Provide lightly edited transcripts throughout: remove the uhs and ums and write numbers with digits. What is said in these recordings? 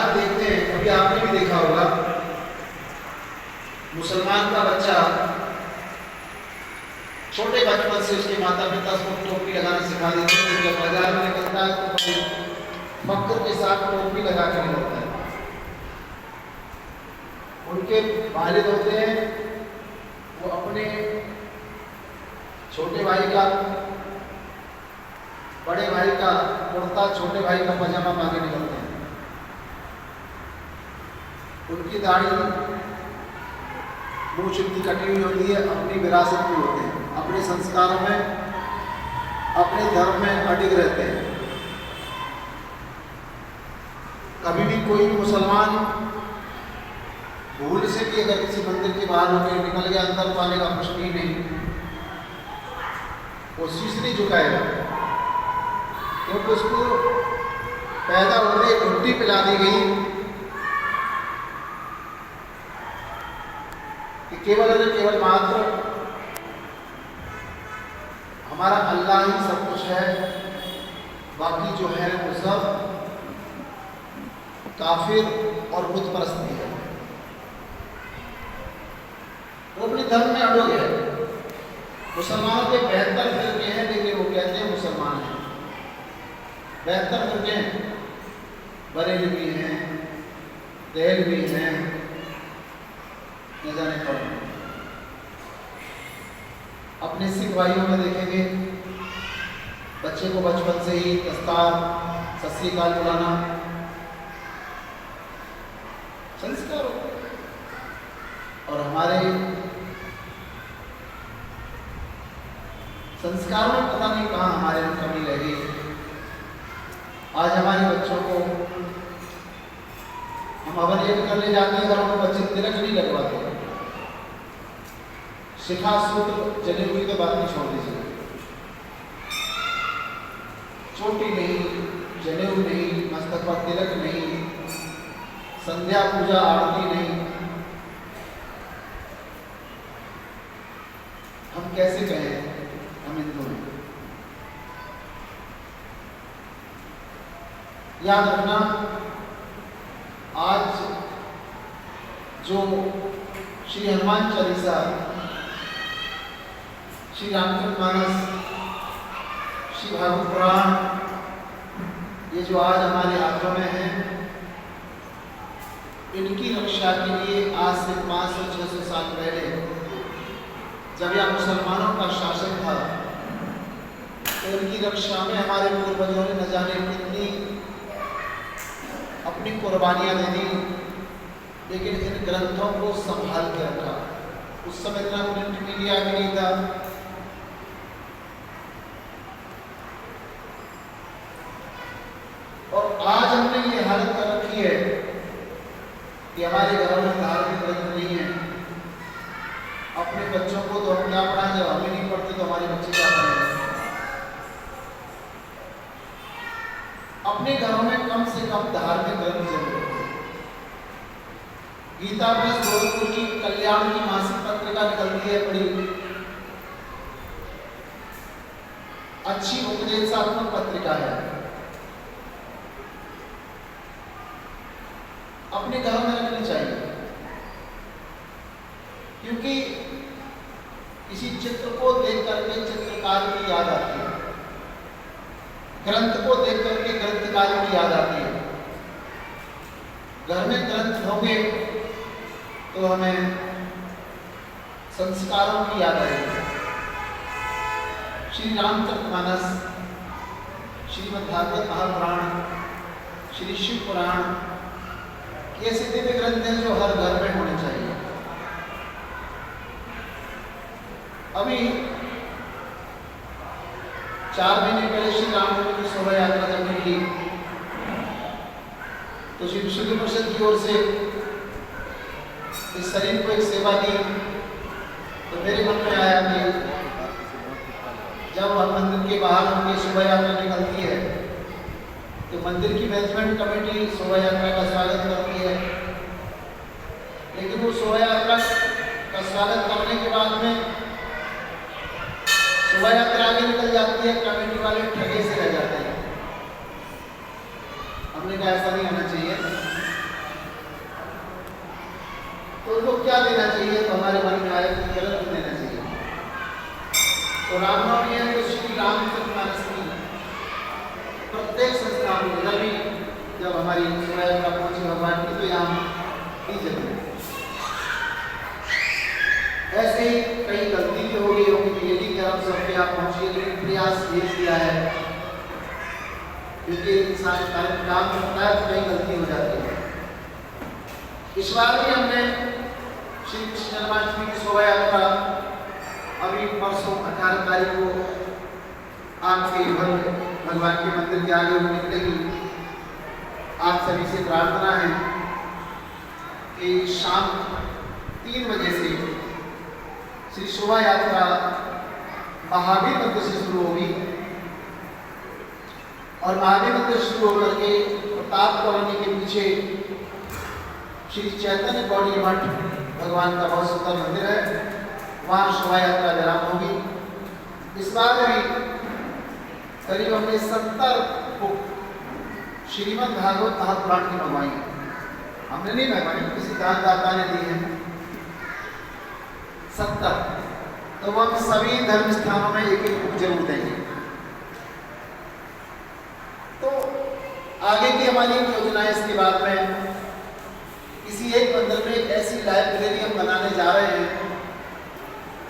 आजकल देखते हैं, कभी आपने भी देखा होगा, मुसलमान का बच्चा छोटे बचपन से उसके माता पिता उसको टोपी लगाना सिखा देते हैं। जब बाजार में निकलता है तो बड़े फख्र के साथ टोपी लगा कर निकलता है। उनके वालिद होते हैं, वो अपने छोटे भाई का, बड़े भाई का कुर्ता, छोटे भाई का पजामा मांगे निकलते हैं। उनकी दाढ़ी मूंछ उनकी कटी हुई होती है, अपनी विरासत में होते हैं, अपने संस्कारों में, अपने धर्म में अडिग रहते हैं। कभी भी कोई मुसलमान भूल से भी अगर किसी मंदिर के बाहर होकर निकल गया, अंदर तो आने का प्रश्न ही नहीं, वो शीश नहीं झुकाएगा, क्योंकि उसको पैदा होने रोटी पिला दी गई कि केवल और केवल मात्र हमारा अल्लाह ही सब कुछ है, बाकी जो है वो सब काफिर और बुत परस्ती है। वो अपने धर्म में अड़ोगे है। मुसलमानों के 72 फिरके हैं, लेकिन वो कहते हैं मुसलमान हैं। 72 फिरके हैं, बरेलवी हैं, देहलवी हैं, न जाने कौन। अपने सिख भाइयों में देखेंगे, बच्चे को बचपन से ही दस्तार, सत श्री अकाल बुलाना संस्कार होता है। और हमारे संस्कारों में पता नहीं कहाँ हमारे में कमी रह गई। आज हमारे बच्चों को हम हवन यज्ञ करने जाते हैं, घरों में बच्चे तिलक नहीं लगवाते। शिखा सूत्र जले हुई तो बात नहीं छोड़ दीजिए, चोटी नहीं, जनेऊ नहीं, मस्तक पर तिलक नहीं, संध्या पूजा आरती नहीं। हम कैसे कहें हम हिंदू हैं? याद रखना, आज जो श्री हनुमान चालीसा, श्री रामचरितमानस, श्री भागवत पुराण, ये जो आज हमारे हाथों में है, इनकी रक्षा के लिए आज से 500-600 साल पहले जब यह मुसलमानों का शासन था, तो इनकी रक्षा में हमारे पूर्वजों ने न जाने कितनी अपनी कुर्बानियां दे दी, लेकिन इन ग्रंथों को संभाल के रखा। उस समय इतना प्रिंट मीडिया भी नहीं था, और आज हमने ये हालत कर रखी है कि हमारे घरों में धार्मिक ग्रंथ नहीं है। अपने बच्चों को तो हम क्या पढ़ाएं, जब हमें नहीं पढ़ते तो हमारे बच्चे क्या पढ़ेंगे। अपने घरों में कम से कम धार्मिक ग्रंथ जरूर। गीता प्रेस गोरखपुर की कल्याण की मासिक पत्रिका निकलती है, बड़ी अच्छी उपदेशात्मक पत्रिका है। अपने घरों में रखनी चाहिए, क्योंकि किसी चित्र को देख करके चित्रकार की याद आती है, ग्रंथ को देख करके ग्रंथकार की याद आती है। घर में ग्रंथ होंगे तो हमें संस्कारों की याद आएगी। श्री रामचरितमानस, श्रीमद् भागवत महापुराण, श्री शिव पुराण, ये ऐसे दिव्य ग्रंथ हैं जो हर घर में होने चाहिए। अभी 4 महीने पहले श्री रामनवमी की शोभा यात्रा जब निकली, तो श्री विशुद्ध परिषद की ओर से इस शरीर को एक सेवा दी। तो मेरे मन में आया कि जब मंदिर के बाहर उनकी शोभा यात्रा निकलती है, तो मंदिर की मैनेजमेंट कमेटी शोभा यात्रा का स्वागत करती है, लेकिन वो शोभा यात्रा का स्वागत करने के बाद में शोभा यात्रा आगे निकल जाती है, कमेटी वाले ठगे से रह जाते हैं। हमने कहा ऐसा नहीं होना चाहिए। तो उनको क्या देना चाहिए, तो हमारे मन में आया कि गलत नहीं देना चाहिए। तो रामनवमी है तो श्री रामचरितमानस की प्रत्येक संस्थान में इधर भी जब हमारी शोभा यात्रा पहुंची भगवान की तो यहाँ दी जाती है। ऐसे ही कई गलती भी हो गई होगी, ये नहीं कह सब पे आप पहुंचिए, लेकिन प्रयास भेज दिया है, क्योंकि इंसान काम करता है तो कई गलती हो जाती है। इस बार भी हमने श्री कृष्ण जन्माष्टमी की शोभा यात्रा अभी परसों 18 तारीख को आपके भगवान के मंदिर के आगे निकलेगी। आप सभी से प्रार्थना है कि शाम 3 बजे से श्री शोभा यात्रा महावीर मंदिर से शुरू होगी और महावीर मंदिर शुरू होकर के प्रताप कॉलोनी के पीछे श्री चैतन्य गौड़ी मठ भगवान का बहुत सुंदर मंदिर है, वहाँ शोभा यात्रा विराम होगी। इस बार भी करीब हमने 70 बुक श्रीमद् भागवत महापुराण की मंगवाई है। हमने नहीं मंगवाई, किसी दाता ने दी है 70। तो हम सभी धर्म स्थानों में एक एक बुक जरूर देंगे। तो आगे की हमारी योजना है, इसके बाद में किसी एक मंदिर में एक ऐसी लाइब्रेरी हम बनाने जा रहे हैं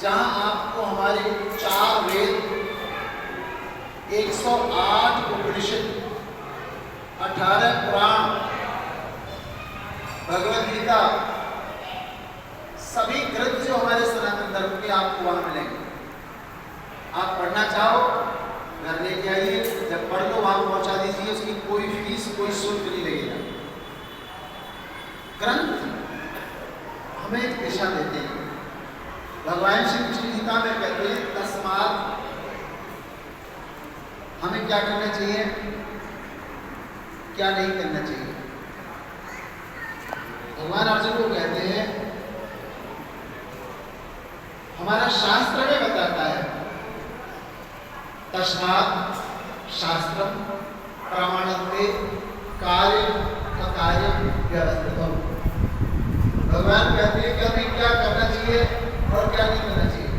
जहां आपको हमारे 4 वेद, 108 उपनिषद, 18 पुराण, भगवद गीता, सभी ग्रंथ जो हमारे सनातन धर्म के आपको वहां मिलेंगे। आप पढ़ना चाहो घर लेके आइए, जब पढ़ लो वहां पहुंचा दीजिए, उसकी कोई फीस कोई शुल्क नहीं लगेगा। ग्रंथ हमें एक दिशा देते हैं। भगवान श्री कृष्ण गीता में कहते हैं तस्मात्, हमें क्या करना चाहिए, क्या नहीं करना चाहिए। भगवान अर्जुन को कहते हैं, हमारा शास्त्र में बताता है तस्मात् शास्त्रम प्रमाणन्ते कार्य अकार्य व्यवस्थितम्। भगवान कहते हैं कि हमें क्या करना चाहिए और क्या नहीं करना चाहिए।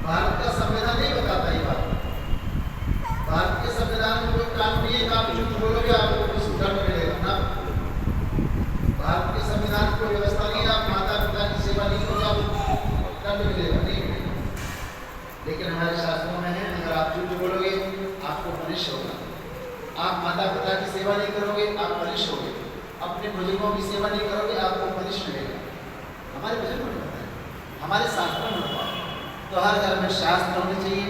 भारत का संविधान नहीं बताता ये बात। भारत के संविधान में कोई कानून नहीं है कि आप झूठ बोलोगे आपको कुछ दंड मिलेगा ना। भारत के संविधान में कोई व्यवस्था नहीं है आप माता पिता की सेवा नहीं करोगे आप दंड मिलेगा, नहीं मिलेगा। लेकिन हमारे शास्त्रों में है, अगर आप झूठ बोलोगे आपको पनिश होगा। आप माता पिता की सेवा नहीं करोगे आप पनिश होगे। अपने बुजुर्गों की सेवा नहीं करोगे आपको पनिश मिलेगा। हमारे बुजुर्गों ने बताया, हमारे शास्त्रों में बताया। तो हर घर में शास्त्र होने चाहिए,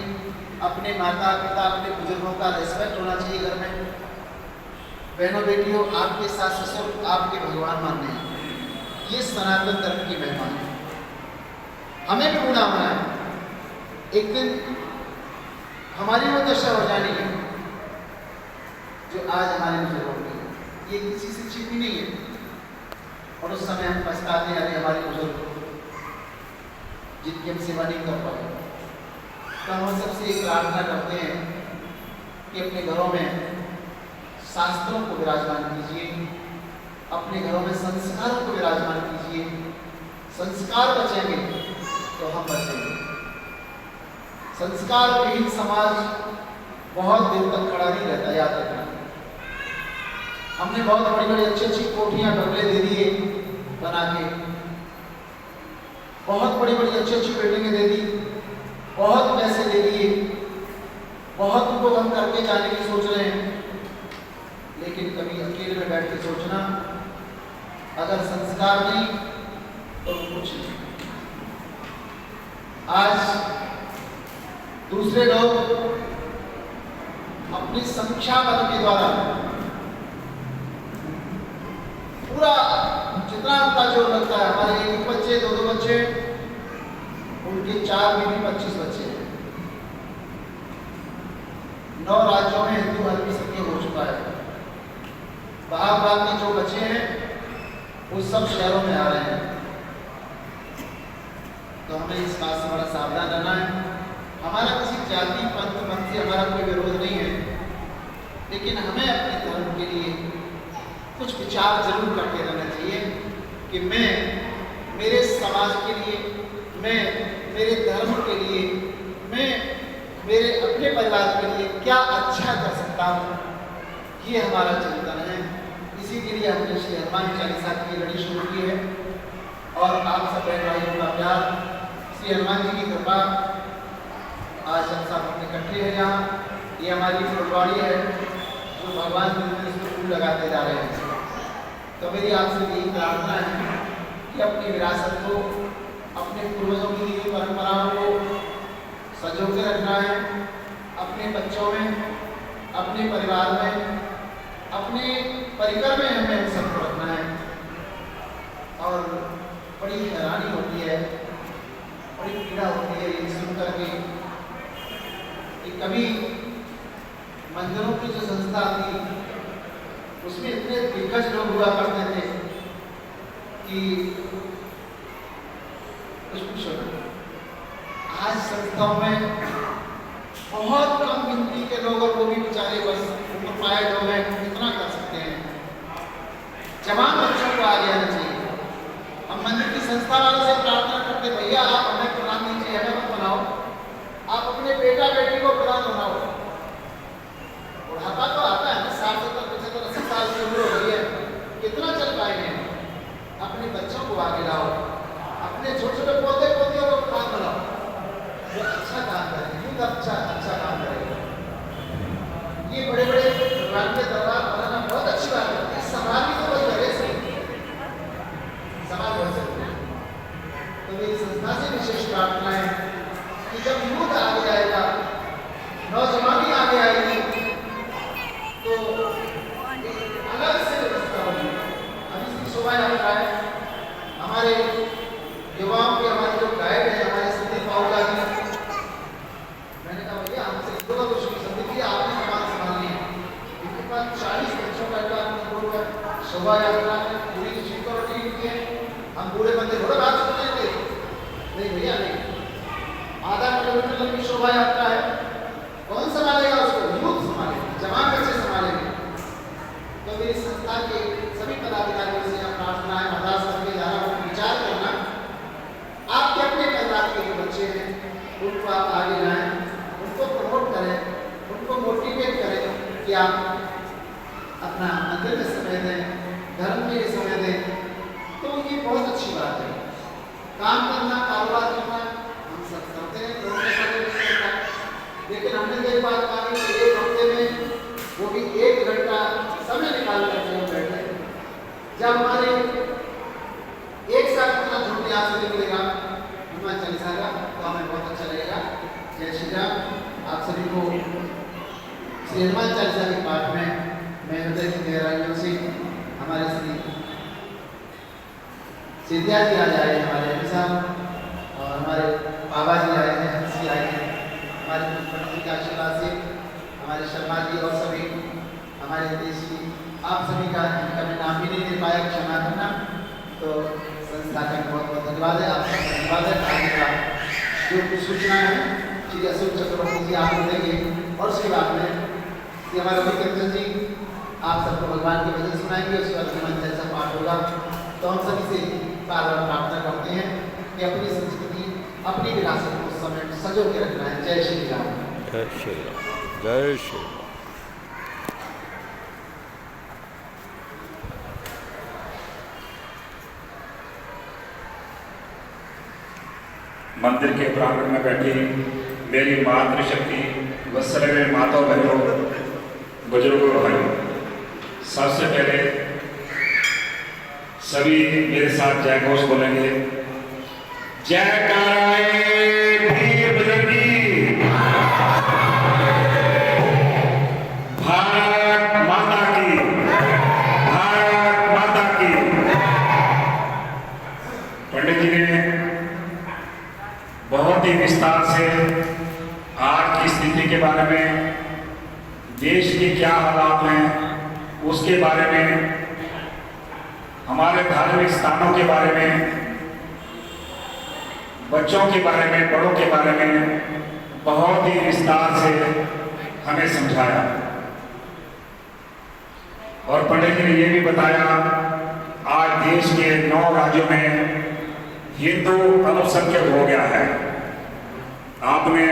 अपने माता पिता अपने बुजुर्गों का रिस्पेक्ट होना चाहिए घर में। बहनों बेटियों, आपके सास ससुर आपके भगवान मानने हैं, ये सनातन धर्म की महिमा है। हमें भी बूढ़ा होना है, एक दिन हमारी वो दशा हो जानी है जो आज हमारे बुजुर्गों की, ये किसी से छिपी नहीं है। और उस समय हम पछताते हैं, अरे हमारे बुजुर्ग जिनकी हम सेवा नहीं कर पाए। तो हम सबसे एक प्रार्थना करते हैं कि अपने घरों में शास्त्रों को विराजमान कीजिए, अपने घरों में संस्कारों को विराजमान कीजिए। संस्कार बचेंगे तो हम बचेंगे। संस्कार विहीन समाज बहुत दिन तक खड़ा नहीं रहता, याद रखना। हमने बहुत बड़ी बड़ी अच्छी अच्छी कोठियां बंगले दे दिए बना के, बहुत बड़ी बड़ी अच्छी अच्छी बिल्डिंगें दे दी, बहुत पैसे दे दिए, बहुत उनको हम करके जाने की सोच रहे हैं। लेकिन कभी अकेले में बैठ के सोचना, अगर संस्कार नहीं तो कुछ नहीं। आज दूसरे लोग अपनी संख्या बल के द्वारा पूरा जितना उनका जोर लगता है, हमारे एक बच्चे 2-2 बच्चे, उनके 4 बीवी 25 बच्चे हैं। 9 राज्यों में हिंदू अल्पसंख्यक हो चुका है। बाहर के जो बच्चे हैं वो सब शहरों में आ रहे हैं। तो हमें इस बात से बड़ा सावधान रहना है। हमारा किसी जाति पंथ मत से हमारा कोई विरोध नहीं है, लेकिन हमें अपने धर्म के लिए कुछ विचार जरूर करके रहना चाहिए कि मैं मेरे समाज के लिए, मैं मेरे धर्म के लिए, मैं मेरे अपने परिवार के लिए क्या अच्छा कर सकता हूँ, ये हमारा चिंतन है। इसी के लिए हमने श्री हनुमान चालीसा की लड़ी शुरू की है और आप सब बहन भाइयों का प्यार, श्री हनुमान जी की कृपा, आज हम सब अपने इकट्ठे हैं यहाँ। ये हमारी फुलवाड़ी है जो भगवान जी इसमें फूल लगाते जा रहे हैं। तो मेरी आपसे यही प्रार्थना है कि अपनी विरासत को, अपने पूर्वजों की दी परंपराओं को सजो के रखना है। अपने बच्चों में, अपने परिवार में, अपने परिकर में हमें सबको रखना है। और बड़ी हैरानी होती है, बड़ी पीड़ा होती है ये सुन करके कि कभी मंदिरों की जो संस्था थी उसमें इतने दिग्गज लोग हुआ करते थे कि कुछ पूछो ना। आज संस्थाओं में बहुत कम गिनती के लोग, और वो भी बेचारे बस ऊपर पाए लोग हैं, कितना कर सकते हैं। जवान बच्चों को आगे आना चाहिए। हम मंदिर की संस्था वालों से प्रार्थना करते, भैया आप हमें प्रधान दीजिए, हमें मत बनाओ, आप अपने बेटा बेटी को प्रधान बनाओ। बुढ़ापा तो आता है ना, 60, 70, 75, 80 साल की उम्र हो गई है, कितना चल पाएंगे। अपने बच्चों को आगे लाओ, अपने छोटे छोटे पौधे पौधियों को प्रधान बनाओ, वो अच्छा काम करेंगे, खुद अच्छा काम करेंगे। ये बड़े बड़े भगवान के दरबार बनाना बहुत अच्छी बात है, समाज भी तो वही करे, समाज बहुत जरूरी है। तो मेरी संस्था से विशेष प्रार्थना है कि जब यूथ आगे जाएगा, नौजवानी आगे आएगी, तो अलग से व्यवस्था होगी। अभी इसकी शोभा यात्रा है, हमारे युवाओं के, हमारे जो गाइड है, हमारे संदीप पाउला जी, मैंने कहा भैया हमसे दो वर्ष की संदीप, आपने समाज संभालनी है। इनके पास 40 बच्चों का शोभा यात्रा है, पूरी सिक्योरिटी की है। हम पूरे बंदे थोड़ा बात सुन लेंगे, नहीं भैया नहीं। आधा किलोमीटर लंबी शोभा यात्रा है, कौन संभालेगा उसको? यूथ संभालेगा, जवान बच्चे संभालेंगे। तो मेरी संस्था के सभी पदाधिकारियों से यह प्रार्थना है, अरदास करके जा रहा हूँ, विचार करना, आपके अपने परिवार के जो बच्चे हैं उनको आप आगे लाएं, उनको प्रमोट करें, उनको मोटिवेट करें कि आप अपना मंदिर में समय दें, धर्म के लिए समय दें। तो ये बहुत अच्छी बात है। काम करना, कारोबार करना हम सब करते हैं, लोगों के साथ नहीं करता, लेकिन हमने तो एक बात मानी कि एक हफ्ते में वो भी 1 घंटा समय निकाल करके हम बैठे। जब हमारे एक साथ अपना झूठ यहाँ से निकलेगा हनुमान चालीसा का, तो हमें बहुत अच्छा लगेगा। जय श्री राम। आप सभी को श्री हनुमान चालीसा के पाठ में मैं हृदय की गहराइयों से हमारे श्री सिद्धिया जी आ जाए, हमारे अभी साहब और हमारे बाबा जी आए हैं, हंसी आए हैं, हमारे पंडित जी के आशीर्वाद से, हमारे शर्मा जी और सभी हमारे देश की, आप सभी का जिनका मैं नाम भी नहीं दे पाया, क्षमा करना। तो संस्था का बहुत बहुत धन्यवाद है, आपका धन्यवाद है। आगे का जो कुछ सूचना है श्री अशोक चक्रवर्ती जी आप देंगे, और उसके बाद में श्री हमारे अभिकृष्ण जी आप सबको भगवान के भजन सुनाएंगे, उसके बाद हनुमान चालीसा पाठ होगा। तो हम सभी से बार बार प्रार्थना करते हैं कि अपनी संस्कृति, अपनी विरासत को समय सजो के रखना है। जय श्री राम। जय श्री राम। जय श्री राम। मंदिर के प्रांगण में बैठी मेरी मातृशक्ति, वत्सल मेरे माता बहनों, बुजुर्गों भाइयों, सबसे पहले सभी मेरे साथ जय घोष बोलेंगे। जयकाराए वीर बजरंगी, भारत माता की, भारत माता की। पंडित जी ने बहुत ही विस्तार से आज की स्थिति के बारे में, देश के क्या हालात हैं उसके बारे में, हमारे धार्मिक स्थानों के बारे में, बच्चों के बारे में, बड़ों के बारे में बहुत ही विस्तार से हमें समझाया। और पंडित जी ने यह भी बताया आज देश के 9 राज्यों में हिंदू अल्पसंख्यक हो गया है। आपने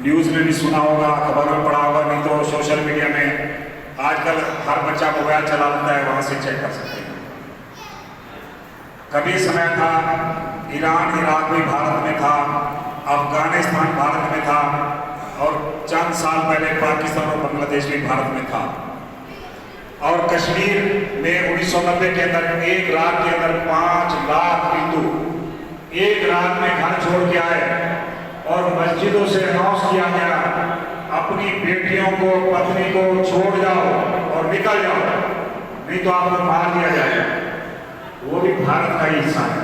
न्यूज़ में भी सुना होगा, खबर में पढ़ा होगा, नहीं तो सोशल मीडिया में आजकल हर बच्चा मोबाइल चला लेता है, वहां से चेक कर सकते हैं। कभी समय था ईरान इराक भी भारत में था, अफगानिस्तान भारत में था, और चंद साल पहले पाकिस्तान और बांग्लादेश भी भारत में था। और कश्मीर में 1990 के अंदर 1 लाख के अंदर 5 लाख हिंदू 1 रात में घर छोड़ के आए और मस्जिदों से अनाउंस किया गया, अपनी बेटियों को, पत्नी को छोड़ जाओ और निकल जाओ, नहीं तो आपको मार दिया जाएगा। वो भी भारत का ही हिस्सा है।